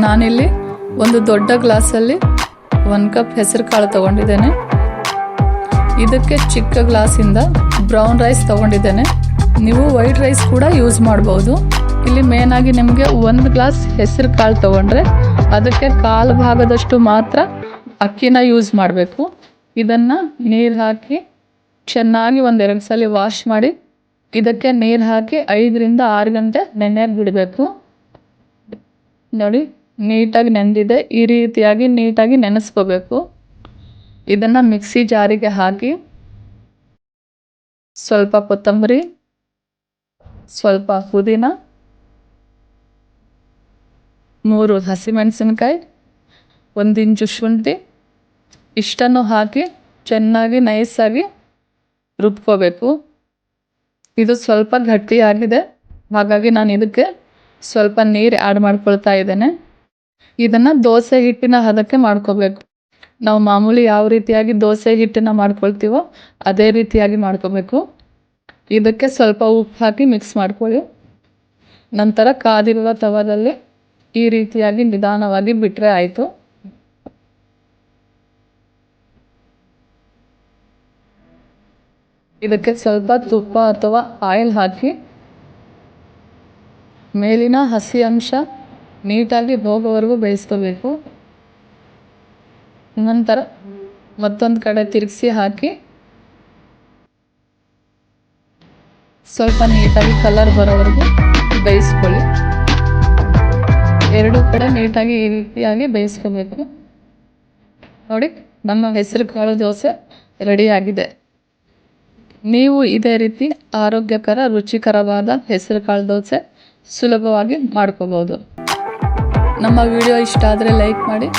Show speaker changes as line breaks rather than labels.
ನಾನಿಲ್ಲಿ ಒಂದು ದೊಡ್ಡ ಗ್ಲಾಸಲ್ಲಿ 1 ಕಪ್ ಹೆಸರು ಕಾಳು ತಗೊಂಡಿದ್ದೇನೆ. ಇದಕ್ಕೆ ಚಿಕ್ಕ ಗ್ಲಾಸಿಂದ ಬ್ರೌನ್ ರೈಸ್ ತಗೊಂಡಿದ್ದೇನೆ. ನೀವು ವೈಟ್ ರೈಸ್ ಕೂಡ ಯೂಸ್ ಮಾಡ್ಬೋದು. ಇಲ್ಲಿ ಮೇನ್ ಆಗಿ ನಿಮಗೆ 1 ಗ್ಲಾಸ್ ಹೆಸರು ಕಾಳು ತಗೊಂಡ್ರೆ ಅದಕ್ಕೆ 1/4 ಭಾಗದಷ್ಟು ಮಾತ್ರ ಅಕ್ಕಿನ ಯೂಸ್ ಮಾಡಬೇಕು. ಇದನ್ನು ನೀರು ಹಾಕಿ ಚೆನ್ನಾಗಿ 1-2 ಸಲ ವಾಶ್ ಮಾಡಿ ಇದಕ್ಕೆ ನೀರು ಹಾಕಿ 5 ರಿಂದ 6 ಗಂಟೆ ನೆನೆಯಕ್ಕೆ ಬಿಡಬೇಕು. ನೋಡಿ, ನೀಟಾಗಿ ನೆಂದಿದೆ. ಈ ರೀತಿಯಾಗಿ ನೀಟಾಗಿ ನೆನೆಸ್ಕೋಬೇಕು. ಇದನ್ನು ಮಿಕ್ಸಿ ಜಾರಿಗೆ ಹಾಕಿ ಸ್ವಲ್ಪ ಕೊತ್ತಂಬರಿ, ಸ್ವಲ್ಪ ಪುದೀನ, 3 ಹಸಿಮೆಣಸಿನ್ಕಾಯಿ, 1 ಇಂಚು ಶುಂಠಿ ಇಷ್ಟನ್ನು ಹಾಕಿ ಚೆನ್ನಾಗಿ ನೈಸಾಗಿ ರುಬ್ಕೋಬೇಕು. ಇದು ಸ್ವಲ್ಪ ಗಟ್ಟಿಯಾಗಿದೆ, ಹಾಗಾಗಿ ನಾನು ಇದಕ್ಕೆ ಸ್ವಲ್ಪ ನೀರು ಆ್ಯಡ್ ಮಾಡ್ಕೊಳ್ತಾ ಇದ್ದೇನೆ. ಇದನ್ನು ದೋಸೆ ಹಿಟ್ಟಿನ ಹದಕ್ಕೆ ಮಾಡ್ಕೋಬೇಕು. ನಾವು ಮಾಮೂಲಿ ಯಾವ ರೀತಿಯಾಗಿ ದೋಸೆ ಹಿಟ್ಟನ್ನು ಮಾಡ್ಕೊಳ್ತೀವೋ ಅದೇ ರೀತಿಯಾಗಿ ಮಾಡ್ಕೋಬೇಕು. ಇದಕ್ಕೆ ಸ್ವಲ್ಪ ಉಪ್ಪು ಹಾಕಿ ಮಿಕ್ಸ್ ಮಾಡ್ಕೊಳ್ಳಿ. ನಂತರ ಕಾದಿರುವ ತವದಲ್ಲಿ ಈ ರೀತಿಯಾಗಿ ನಿಧಾನವಾಗಿ ಬಿಟ್ಟರೆ ಆಯಿತು. ಇದಕ್ಕೆ ಸ್ವಲ್ಪ ತುಪ್ಪ ಅಥವಾ ಆಯಿಲ್ ಹಾಕಿ ಮೇಲಿನ ಹಸಿ ಅಂಶ ನೀಟಾಗಿ ಹೋಗೋವರೆಗೂ ಬೇಯಿಸ್ಕೋಬೇಕು. ನಂತರ ಮತ್ತೊಂದು ಕಡೆ ತಿರುಗಿಸಿ ಹಾಕಿ ಸ್ವಲ್ಪ ನೀಟಾಗಿ ಕಲರ್ ಬರೋವರೆಗೂ ಬೇಯಿಸ್ಕೊಳ್ಳಿ. 2 ಕಡೆ ನೀಟಾಗಿ ಈ ರೀತಿಯಾಗಿ ಬೇಯಿಸ್ಕೋಬೇಕು. ನೋಡಿ, ನಮ್ಮ ಹೆಸರು ಕಾಳು ದೋಸೆ ರೆಡಿಯಾಗಿದೆ. ನೀವು ಇದೇ ರೀತಿ ಆರೋಗ್ಯಕರ ರುಚಿಕರವಾದ ಹೆಸರು ಕಾಳು ದೋಸೆ ಸುಲಭವಾಗಿ ಮಾಡ್ಕೋಬೋದು. ನಮ್ಮ ವಿಡಿಯೋ ಇಷ್ಟ ಆದರೆ ಲೈಕ್ ಮಾಡಿ.